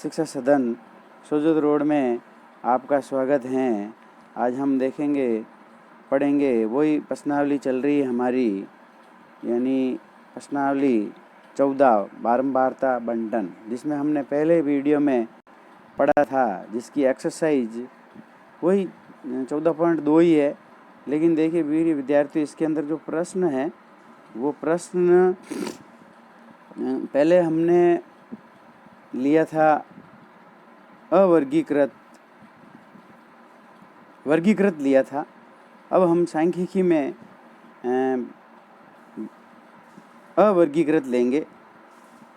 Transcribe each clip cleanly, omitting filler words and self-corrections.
शिक्षा सदन सोजत रोड में आपका स्वागत है। आज हम पढ़ेंगे वही प्रश्नावली चल रही है हमारी, यानी प्रश्नावली 14 बारंबारता बंटन, जिसमें हमने पहले वीडियो में पढ़ा था, जिसकी एक्सरसाइज वही 14.2 ही है। लेकिन देखिए वीर विद्यार्थी, इसके अंदर जो प्रश्न है वो प्रश्न पहले हमने लिया था वर्गीकृत लिया था। अब हम सांख्यिकी में अवर्गीकृत लेंगे,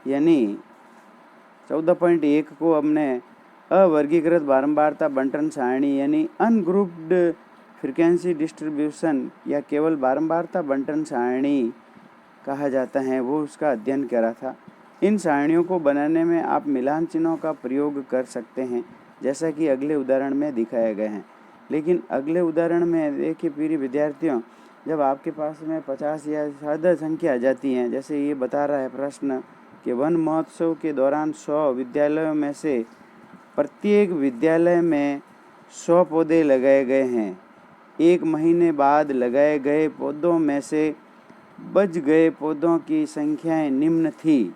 यानी 14.1 को हमने अवर्गीकृत बारंबारता बंटन सारणी यानी अनग्रुप्ड फ्रीक्वेंसी डिस्ट्रीब्यूशन या केवल बारंबारता बंटन सारणी कहा जाता है, वो उसका अध्ययन करा था। इन सारणियों को बनाने में आप मिलान चिन्हों का प्रयोग कर सकते हैं, जैसा कि अगले उदाहरण में दिखाया गया है। लेकिन अगले उदाहरण में देखिए प्रिय विद्यार्थियों, जब आपके पास में 50 या ज़्यादा संख्या आ जाती हैं, जैसे ये बता रहा है प्रश्न कि वन महोत्सव के दौरान 100 विद्यालयों में से प्रत्येक विद्यालय में 100 पौधे लगाए गए हैं। 1 महीने बाद लगाए गए पौधों में से बच गए पौधों की संख्याएं निम्न थी।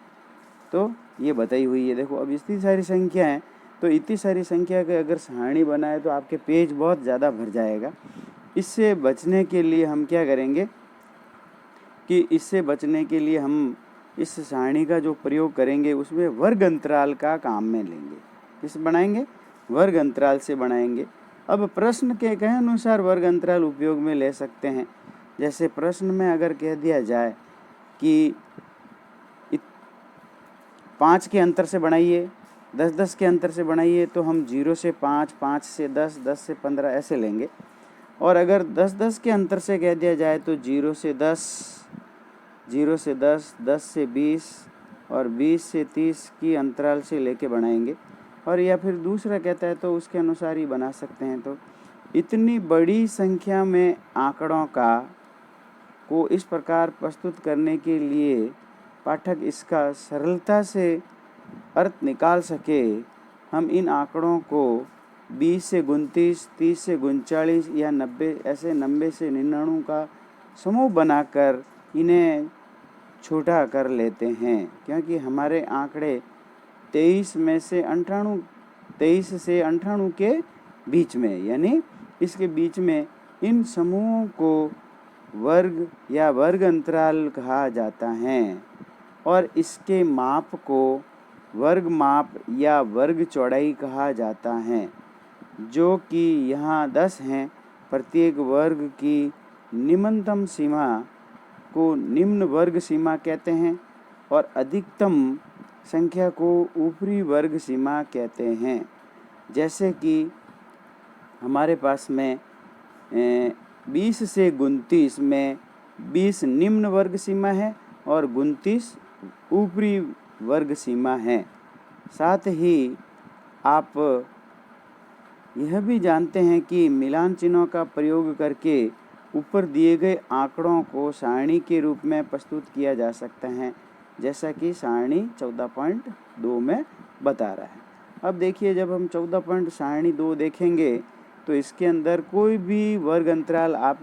तो ये बताई हुई है। देखो अब इतनी सारी संख्या है, तो इतनी सारी संख्या के अगर सारणी बनाए तो आपके पेज बहुत ज़्यादा भर जाएगा। इससे बचने के लिए हम क्या करेंगे कि हम इस सारणी का जो प्रयोग करेंगे उसमें वर्ग अंतराल का काम में लेंगे। किस बनाएंगे? वर्ग अंतराल से बनाएंगे। अब प्रश्न के कहे अनुसार वर्ग अंतराल उपयोग में ले सकते हैं। जैसे प्रश्न में अगर कह दिया जाए कि 5 के अंतर से बनाइए, 10-10 के अंतर से बनाइए, तो हम 0 से 5, 5 से 10, 10 से 15 ऐसे लेंगे। और अगर 10-10 के अंतर से कह दिया जाए तो 0 से 10, 10 से 20 और 20 से 30 की अंतराल से लेके बनाएंगे। और या फिर दूसरा कहता है तो उसके अनुसार ही बना सकते हैं। तो इतनी बड़ी संख्या में आंकड़ों को इस प्रकार प्रस्तुत करने के लिए पाठक इसका सरलता से अर्थ निकाल सके, हम इन आंकड़ों को 20 से 29, 30 से 39 या 90 ऐसे 90 से 99 का समूह बनाकर इन्हें छोटा कर लेते हैं, क्योंकि हमारे आंकड़े 23 से 98 के बीच में, यानी इसके बीच में इन समूहों को वर्ग या वर्ग अंतराल कहा जाता है। और इसके माप को वर्ग माप या वर्ग चौड़ाई कहा जाता है, जो कि यहाँ 10 हैं। प्रत्येक वर्ग की निम्नतम सीमा को निम्न वर्ग सीमा कहते हैं और अधिकतम संख्या को ऊपरी वर्ग सीमा कहते हैं। जैसे कि हमारे पास में 20 से 29 में 20 निम्न वर्ग सीमा है और 29 ऊपरी वर्ग सीमा है। साथ ही आप यह भी जानते हैं कि मिलान चिन्हों का प्रयोग करके ऊपर दिए गए आंकड़ों को सारणी के रूप में प्रस्तुत किया जा सकता है, जैसा कि सारणी 14.2 में बता रहा है। अब देखिए, जब हम 14 सारणी 2 देखेंगे तो इसके अंदर कोई भी वर्ग अंतराल, आप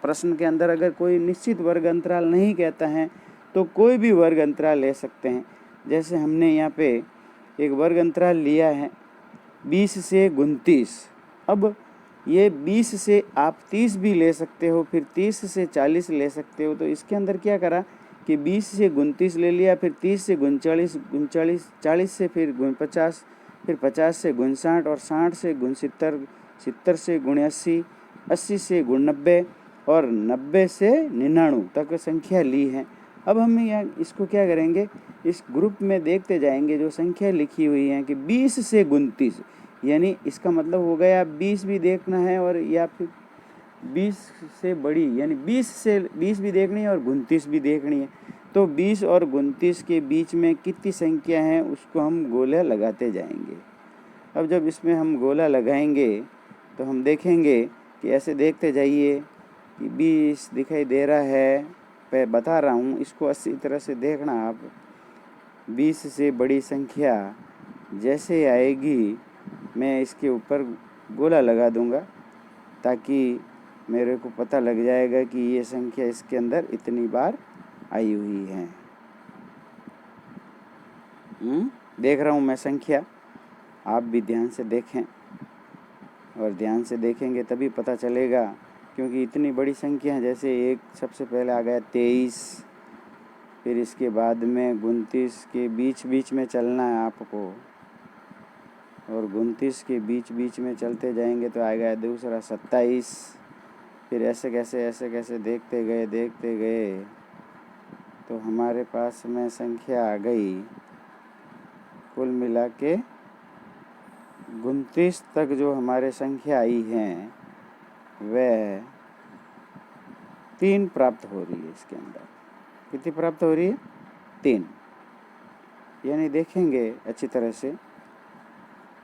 प्रश्न के अंदर अगर कोई निश्चित वर्ग अंतराल नहीं कहता है तो कोई भी वर्ग अंतराल ले सकते हैं। जैसे हमने यहाँ पे एक वर्ग अंतराल लिया है 20 से 29। अब ये 20 से आप 30 भी ले सकते हो, फिर 30 से 40 ले सकते हो। तो इसके अंदर क्या करा कि 20 से 29 ले लिया, फिर 30 से 39, 40 से फिर 50, फिर 50 से 59 और 60 से 70, 70 से 80, 80 से 90 और 90 से 99 तक संख्या ली है। अब हम यहाँ इसको क्या करेंगे, इस ग्रुप में देखते जाएंगे जो संख्या लिखी हुई है कि 20 से 29, यानी इसका मतलब हो गया 20 भी देखना है और या फिर 20 से बड़ी, यानी 20 भी देखनी है और 29 भी देखनी है। तो 20 और 29 के बीच में कितनी संख्या है उसको हम गोला लगाते जाएंगे। अब जब इसमें हम गोला लगाएंगे तो हम देखेंगे कि ऐसे देखते जाइए कि 20 दिखाई दे रहा है, मैं बता रहा हूँ, इसको अच्छी तरह से देखना आप। 20 से बड़ी संख्या जैसे आएगी मैं इसके ऊपर गोला लगा दूंगा, ताकि मेरे को पता लग जाएगा कि ये संख्या इसके अंदर इतनी बार आई हुई है। देख रहा हूँ मैं संख्या, आप भी ध्यान से देखें, और ध्यान से देखेंगे तभी पता चलेगा, क्योंकि इतनी बड़ी संख्या है। जैसे एक सबसे पहले आ गया 23, फिर इसके बाद में 29 के बीच बीच में चलना है आपको, और 29 के बीच बीच में चलते जाएंगे तो आएगा दूसरा 27। फिर ऐसे कैसे देखते गए तो हमारे पास में संख्या आ गई कुल मिला के 29 तक। जो हमारे संख्या आई हैं वह 3 प्राप्त हो रही है। इसके अंदर कितनी प्राप्त हो रही है? 3। यानी देखेंगे अच्छी तरह से,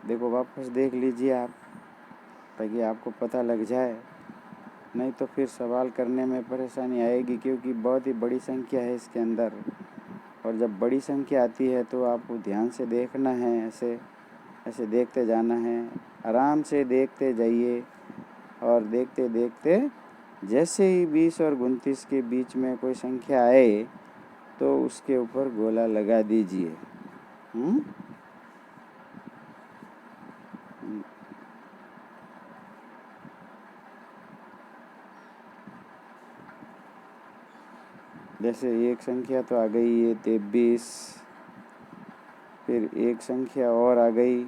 देखो वापस देख लीजिए आप, ताकि आपको पता लग जाए, नहीं तो फिर सवाल करने में परेशानी आएगी, क्योंकि बहुत ही बड़ी संख्या है इसके अंदर। और जब बड़ी संख्या आती है तो आपको ध्यान से देखना है, ऐसे देखते जाना है, आराम से देखते जाइए, और देखते देखते जैसे ही 20 और 29 के बीच में कोई संख्या आए तो उसके ऊपर गोला लगा दीजिए। जैसे एक संख्या तो आ गई है 23, फिर एक संख्या और आ गई,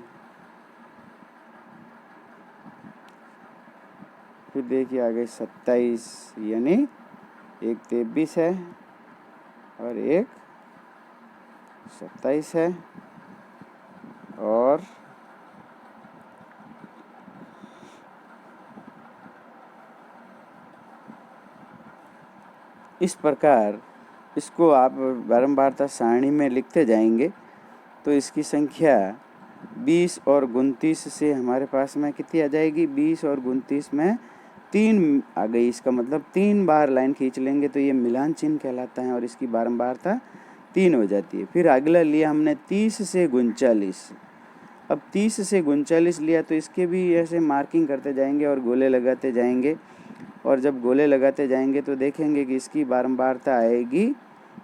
फिर देखिए आ गई 27, यानी एक 23 है और एक 27 है, और इस प्रकार इसको आप बारंबारता सारणी में लिखते जाएंगे तो इसकी संख्या 20 और 29 से हमारे पास में कितनी आ जाएगी? 20 और 29 में 3 आ गई। इसका मतलब 3 बार लाइन खींच लेंगे तो ये मिलान चिन्ह कहलाता है, और इसकी बारंबारता 3 हो जाती है। फिर अगला लिया हमने 30 से 39। अब 30 से 39 लिया तो इसके भी ऐसे मार्किंग करते जाएंगे और गोले लगाते जाएंगे, और जब गोले लगाते जाएंगे तो देखेंगे कि इसकी बारंबारता आएगी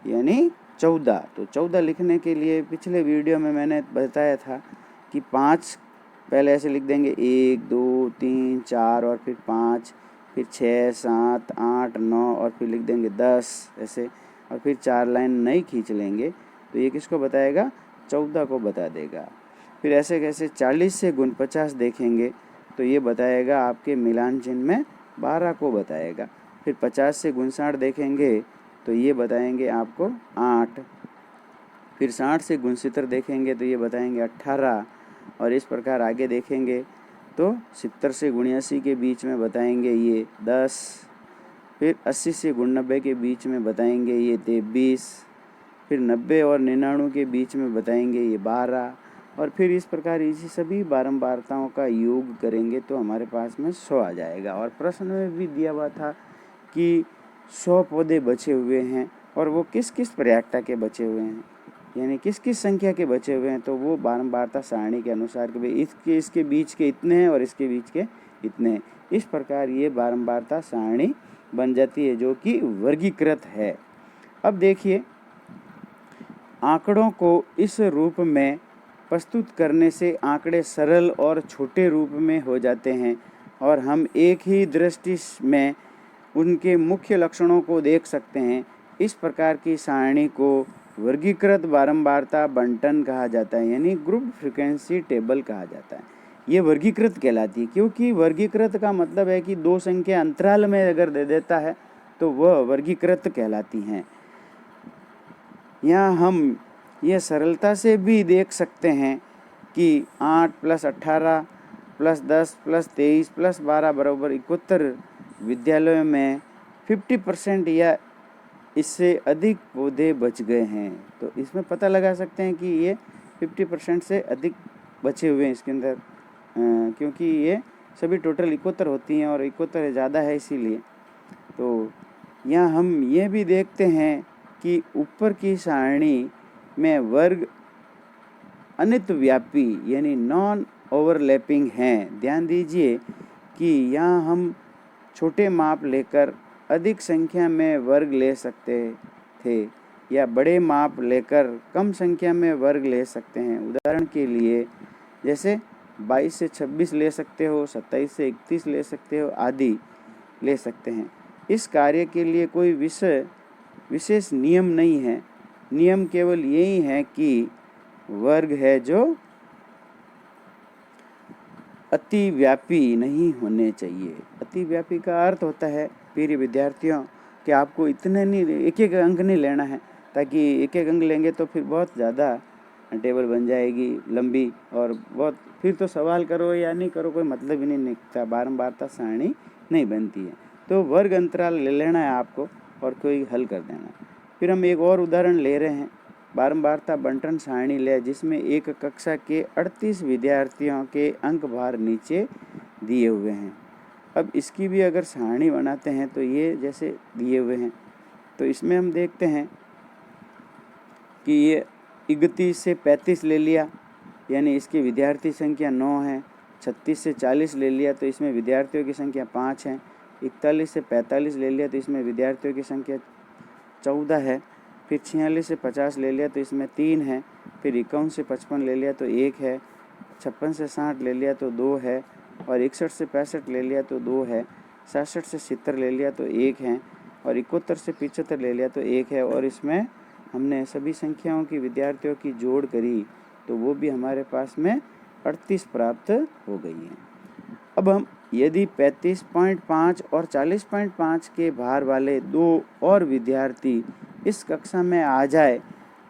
यानी 14। तो 14 लिखने के लिए पिछले वीडियो में मैंने बताया था कि 5 पहले ऐसे लिख देंगे, 1 2 3 4 और फिर 5, फिर 6 7 8 9 और फिर लिख देंगे 10 ऐसे, और फिर 4 लाइन नहीं खींच लेंगे तो ये किसको बताएगा? 14 को बता देगा। फिर ऐसे कैसे 40 से 49 देखेंगे तो ये बताएगा आपके मिलान चिन्ह में 12 को बताएगा। फिर 50 से 59 देखेंगे तो ये बताएंगे आपको 8। फिर 60 से 69 देखेंगे तो ये बताएंगे 18, और इस प्रकार आगे देखेंगे तो 70 से 79 के बीच में बताएंगे ये 10। फिर 80 से 89 के बीच में बताएंगे ये 23। फिर 90 और 99 के बीच में बताएंगे ये 12, और फिर इस प्रकार इसी सभी बारंबारताओं का योग करेंगे तो हमारे पास में 100 आ जाएगा। और प्रश्न में भी दिया हुआ था कि 100 पौधे बचे हुए हैं, और वो किस किस प्रयागता के बचे हुए हैं, यानी किस किस संख्या के बचे हुए हैं, तो वो बारंबारता सारणी के अनुसार कि भाई इसके बीच के इतने हैं और इसके बीच के इतने हैं। इस प्रकार ये बारंबारता सारणी बन जाती है जो कि वर्गीकृत है। अब देखिए, आंकड़ों को इस रूप में प्रस्तुत करने से आंकड़े सरल और छोटे रूप में हो जाते हैं, और हम एक ही दृष्टि में उनके मुख्य लक्षणों को देख सकते हैं। इस प्रकार की सारणी को वर्गीकृत बारंबारता बंटन कहा जाता है, यानी ग्रुप फ्रीक्वेंसी टेबल कहा जाता है। ये वर्गीकृत कहलाती है, क्योंकि वर्गीकृत का मतलब है कि 2 संख्या अंतराल में अगर दे देता है तो वह वर्गीकृत कहलाती हैं। यहाँ हम यह सरलता से भी देख सकते हैं कि 8 + 18 + 10 + 23 + 12 बराबर 71 विद्यालयों में 50% या इससे अधिक पौधे बच गए हैं। तो इसमें पता लगा सकते हैं कि ये 50% से अधिक बचे हुए हैं इसके अंदर, क्योंकि ये सभी टोटल 71 होती हैं और 71 ज़्यादा है इसीलिए। तो यहाँ हम ये भी देखते हैं कि ऊपर की सारणी में वर्ग अनित व्यापी यानी नॉन ओवरलैपिंग हैं। ध्यान दीजिए कि यहाँ हम छोटे माप लेकर अधिक संख्या में वर्ग ले सकते थे या बड़े माप लेकर कम संख्या में वर्ग ले सकते हैं। उदाहरण के लिए जैसे 22 से 26 ले सकते हो, 27 से 31 ले सकते हो आदि ले सकते हैं। इस कार्य के लिए कोई विशेष नियम नहीं है। नियम केवल यही है कि वर्ग है जो अतिव्यापी नहीं होने चाहिए। अतिव्यापी का अर्थ होता है प्रिय विद्यार्थियों कि आपको इतने नहीं, एक एक अंक नहीं लेना है, ताकि एक एक अंक लेंगे तो फिर बहुत ज़्यादा टेबल बन जाएगी लंबी, और बहुत फिर तो सवाल करो या नहीं करो कोई मतलब ही नहीं निकलता, बारंबारता सारणी नहीं बनती है। तो वर्ग अंतराल ले लेना है आपको और कोई हल कर देना है। फिर हम एक और उदाहरण ले रहे हैं, बारंबारता बंटन सारणी ले, जिसमें एक कक्षा के 38 विद्यार्थियों के अंक भार नीचे दिए हुए हैं। अब इसकी भी अगर सारणी बनाते हैं तो ये जैसे दिए हुए हैं, तो इसमें हम देखते हैं कि ये 31 से 35 ले लिया, यानी इसकी विद्यार्थी संख्या 9 है। 36 से 40 ले लिया तो इसमें विद्यार्थियों की संख्या 5 है। 41 से 45 ले लिया तो इसमें विद्यार्थियों की संख्या 14 है। फिर 46 से 50 ले लिया तो इसमें 3 है। फिर 51 से 55 ले लिया तो 1 है। 56 से 60 ले लिया तो 2 है। और 61 से 65 ले लिया तो 2 है। 67 से 70 ले लिया तो 1 है। और 71 से 75 ले लिया तो 1 है। और इसमें हमने सभी संख्याओं की विद्यार्थियों की जोड़ करी तो वो भी हमारे पास में 38 प्राप्त हो गई है। अब हम यदि 35.5 और 40.5 के भार वाले 2 और विद्यार्थी इस कक्षा में आ जाए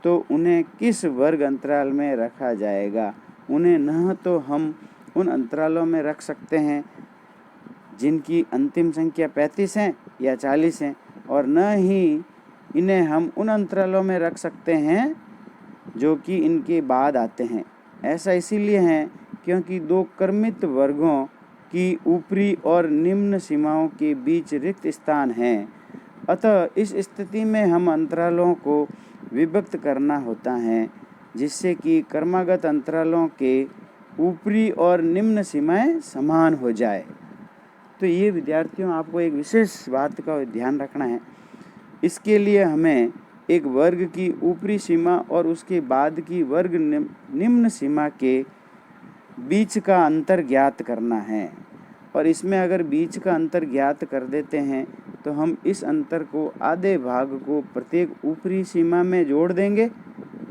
तो उन्हें किस वर्ग अंतराल में रखा जाएगा? उन्हें न तो हम उन अंतरालों में रख सकते हैं जिनकी अंतिम संख्या 35 हैं या 40 हैं, और न ही इन्हें हम उन अंतरालों में रख सकते हैं जो कि इनके बाद आते हैं। ऐसा इसीलिए है क्योंकि 2 क्रमित वर्गों की ऊपरी और निम्न सीमाओं के बीच रिक्त स्थान हैं। अतः इस स्थिति में हम अंतरालों को विभक्त करना होता है जिससे कि क्रमागत अंतरालों के ऊपरी और निम्न सीमाएं समान हो जाए। तो ये विद्यार्थियों आपको एक विशेष बात का ध्यान रखना है। इसके लिए हमें एक वर्ग की ऊपरी सीमा और उसके बाद की वर्ग निम्न सीमा के बीच का अंतर ज्ञात करना है। और इसमें अगर बीच का अंतर ज्ञात कर देते हैं तो हम इस अंतर को आधे भाग को प्रत्येक ऊपरी सीमा में जोड़ देंगे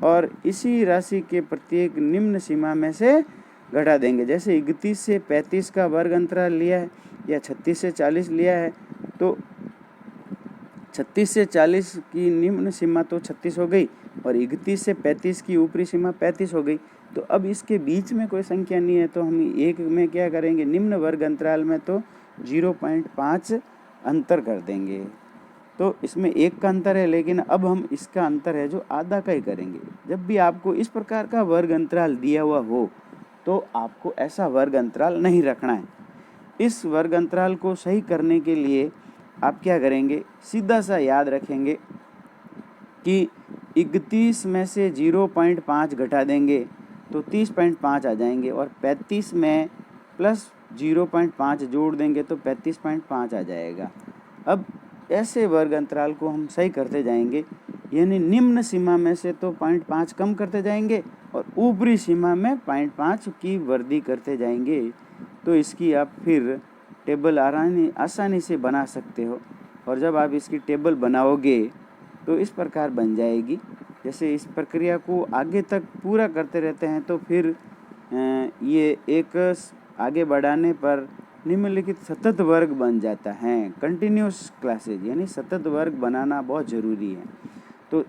और इसी राशि के प्रत्येक निम्न सीमा में से घटा देंगे। जैसे 31 से 35 का वर्ग अंतराल लिया है या 36 से 40 लिया है तो 36 से 40 की निम्न सीमा तो 36 हो गई और 31 से 35 की ऊपरी सीमा 35 हो गई। तो अब इसके बीच में कोई संख्या नहीं है तो हम एक में क्या करेंगे, निम्न वर्ग अंतराल में तो 0.5 अंतर कर देंगे। तो इसमें 1 का अंतर है, लेकिन अब हम इसका अंतर है जो आधा का ही करेंगे। जब भी आपको इस प्रकार का वर्ग अंतराल दिया हुआ हो तो आपको ऐसा वर्ग अंतराल नहीं रखना है। इस वर्ग अंतराल को सही करने के लिए आप क्या करेंगे, सीधा सा याद रखेंगे कि 31 में से 0.5 घटा देंगे तो 30.5 आ जाएंगे और 35 में प्लस 0.5 जोड़ देंगे तो 35.5 आ जाएगा। अब ऐसे वर्ग अंतराल को हम सही करते जाएंगे, यानी निम्न सीमा में से तो 0.5 कम करते जाएंगे और ऊपरी सीमा में 0.5 की वृद्धि करते जाएंगे। तो इसकी आप फिर टेबल आसानी से बना सकते हो। और जब आप इसकी टेबल बनाओगे तो इस प्रकार बन जाएगी। जैसे इस प्रक्रिया को आगे तक पूरा करते रहते हैं तो फिर ये एक आगे बढ़ाने पर निम्नलिखित सतत वर्ग बन जाता है। कंटिन्यूस क्लासेज यानी सतत वर्ग बनाना बहुत ज़रूरी है। तो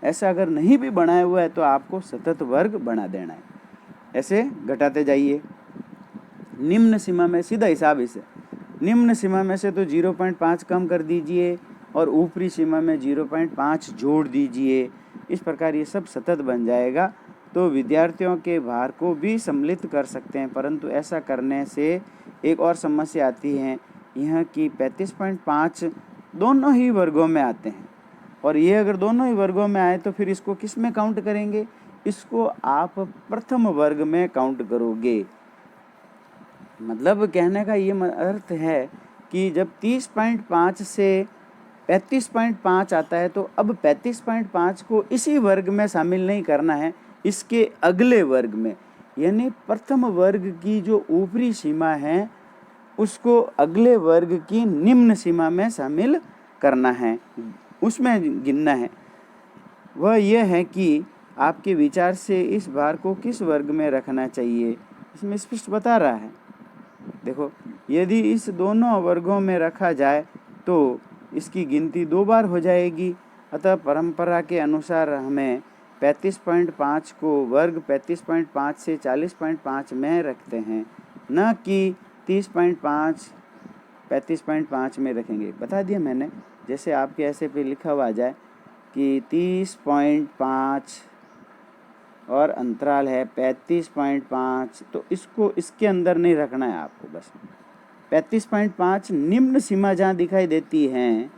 ऐसा अगर नहीं भी बनाया हुआ है तो आपको सतत वर्ग बना देना है। ऐसे घटाते जाइए। निम्न सीमा में सीधा हिसाब इसे, निम्न सीमा में से तो 0.5 कम कर दीजिए और ऊपरी सीमा में 0.5 जोड़ दीजिए। इस प्रकार ये सब सतत बन जाएगा। तो विद्यार्थियों के भार को भी सम्मिलित कर सकते हैं, परंतु ऐसा करने से एक और समस्या आती है यह कि 35.5 दोनों ही वर्गों में आते हैं और ये अगर दोनों ही वर्गों में आए तो फिर इसको किस में काउंट करेंगे, इसको आप प्रथम वर्ग में काउंट करोगे। मतलब कहने का ये अर्थ है कि जब 30.5 से 35.5 आता है तो अब 35.5 को इसी वर्ग में शामिल नहीं करना है, इसके अगले वर्ग में, यानी प्रथम वर्ग की जो ऊपरी सीमा है उसको अगले वर्ग की निम्न सीमा में शामिल करना है, उसमें गिनना है। वह यह है कि आपके विचार से इस भार को किस वर्ग में रखना चाहिए, इसमें स्पष्ट बता रहा है। देखो, यदि इस दोनों वर्गों में रखा जाए तो इसकी गिनती 2 बार हो जाएगी। अतः परंपरा के अनुसार हमें 35.5 को वर्ग 35.5 से 40.5 में रखते हैं, न कि 30.5 35.5 में रखेंगे। बता दिया मैंने। जैसे आपके ऐसे पे लिखा हुआ आ जाए कि 30.5 और अंतराल है 35.5, तो इसको इसके अंदर नहीं रखना है आपको। बस 35.5 निम्न सीमा जहाँ दिखाई देती है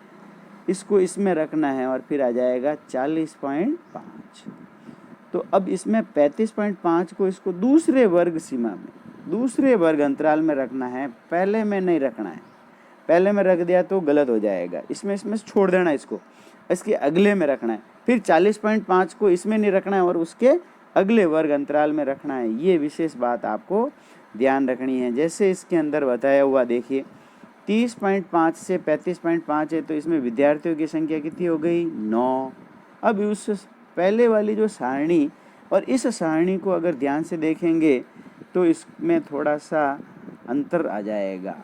इसको इसमें रखना है, और फिर आ जाएगा 40.5। तो अब इसमें 35.5 को इसको दूसरे वर्ग सीमा में, दूसरे वर्ग अंतराल में रखना है, पहले में नहीं रखना है। पहले में रख दिया तो गलत हो जाएगा, इसमें छोड़ देना, इसको इसके अगले में रखना है। फिर 40.5 को इसमें नहीं रखना है और उसके अगले वर्ग अंतराल में रखना है। ये विशेष बात आपको ध्यान रखनी है। जैसे इसके अंदर बताया हुआ देखिए, 30.5 से 35.5 है तो इसमें विद्यार्थियों की संख्या कितनी हो गई? 9। अब उस पहले वाली जो सारणी और इस सारणी को अगर ध्यान से देखेंगे तो इसमें थोड़ा सा अंतर आ जाएगा।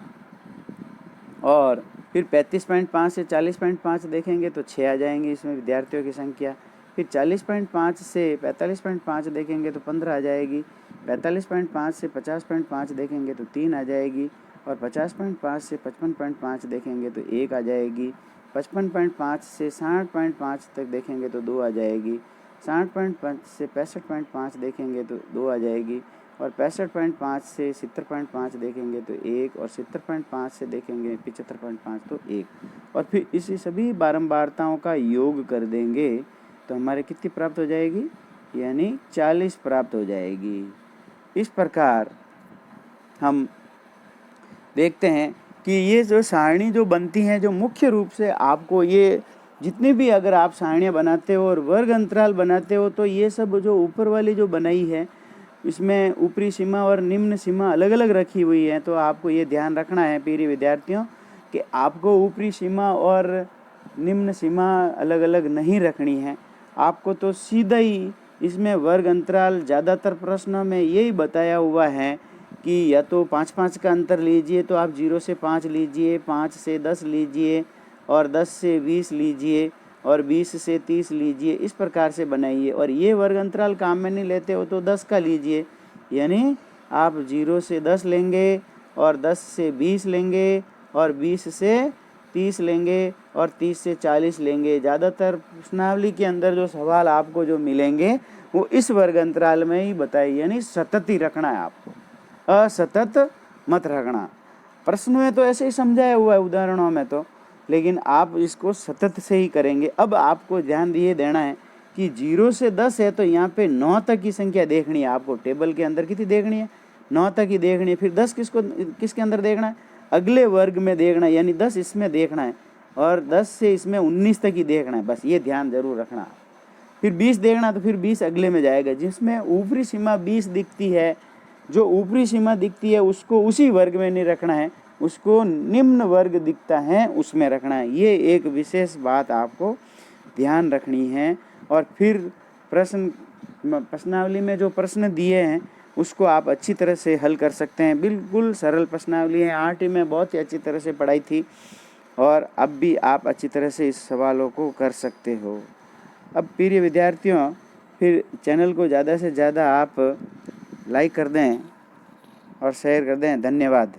और फिर 35.5 से 40.5 देखेंगे तो 6 आ जाएंगे इसमें विद्यार्थियों की संख्या। फिर 40.5 से 45.5 देखेंगे तो 15 आ जाएगी। 45.5 से 50.5 देखेंगे तो 3 आ जाएगी। और 50.5 से 55.5 देखेंगे तो 1 आ जाएगी। 55.5 से 60.5 तक देखेंगे तो 2 आ जाएगी। 60.5 से 65.5 देखेंगे तो 2 आ जाएगी। और 65.5 से 70.5 देखेंगे तो 1, और 70.5 से देखेंगे 75.5 तो 1। और फिर इसी सभी बारंबारताओं का योग कर देंगे तो हमारे कितनी प्राप्त हो जाएगी? यानी 40 प्राप्त हो जाएगी। इस प्रकार हम देखते हैं कि ये जो सारणी जो बनती हैं, जो मुख्य रूप से आपको ये जितनी भी अगर आप सारणियाँ बनाते हो और वर्ग अंतराल बनाते हो तो ये सब जो ऊपर वाली जो बनाई है इसमें ऊपरी सीमा और निम्न सीमा अलग अलग रखी हुई है। तो आपको ये ध्यान रखना है प्रिय विद्यार्थियों कि आपको ऊपरी सीमा और निम्न सीमा अलग अलग नहीं रखनी है। आपको तो सीधा ही इसमें वर्ग अंतराल ज़्यादातर प्रश्नों में यही बताया हुआ है कि या तो 5-5 का अंतर लीजिए, तो आप 0 से 5 लीजिए, 5 से 10 लीजिए, और 10 से 20 लीजिए, और 20 से 30 लीजिए। इस प्रकार से बनाइए। और ये वर्ग अंतराल काम में नहीं लेते हो तो 10 का लीजिए, यानी आप 0 से 10 लेंगे, और 10 से 20 लेंगे, और 20 से 30 लेंगे, और 30 से 40 लेंगे। ज़्यादातर प्रश्नावली के अंदर जो सवाल आपको जो मिलेंगे वो इस वर्ग अंतराल में ही बताइए, यानी सतत ही रखना है आपको, असतत मत रखना। प्रश्न में तो ऐसे ही समझाया हुआ है उदाहरणों में तो, लेकिन आप इसको सतत से ही करेंगे। अब आपको ध्यान दिए देना है कि 0 से 10 है तो यहाँ पे 9 तक की संख्या देखनी है आपको। टेबल के अंदर कितनी देखनी है? 9 तक ही देखनी है। फिर 10 किसके अंदर देखना है? अगले वर्ग में देखना है, यानी 10 इसमें देखना है, और 10 से इसमें 19 तक ही देखना है। बस ये ध्यान जरूर रखना। फिर 20 देखना तो फिर 20 अगले में जाएगा। जिसमें ऊपरी सीमा 20 दिखती है, जो ऊपरी सीमा दिखती है उसको उसी वर्ग में नहीं रखना है, उसको निम्न वर्ग दिखता है उसमें रखना है। ये एक विशेष बात आपको ध्यान रखनी है। और फिर प्रश्नावली में जो प्रश्न दिए हैं उसको आप अच्छी तरह से हल कर सकते हैं। बिल्कुल सरल प्रश्नावली है। आरटी में बहुत ही अच्छी तरह से पढ़ाई थी, और अब भी आप अच्छी तरह से इस सवालों को कर सकते हो। अब प्रिय विद्यार्थियों, फिर चैनल को ज़्यादा से ज़्यादा आप लाइक कर दें और शेयर कर दें। धन्यवाद।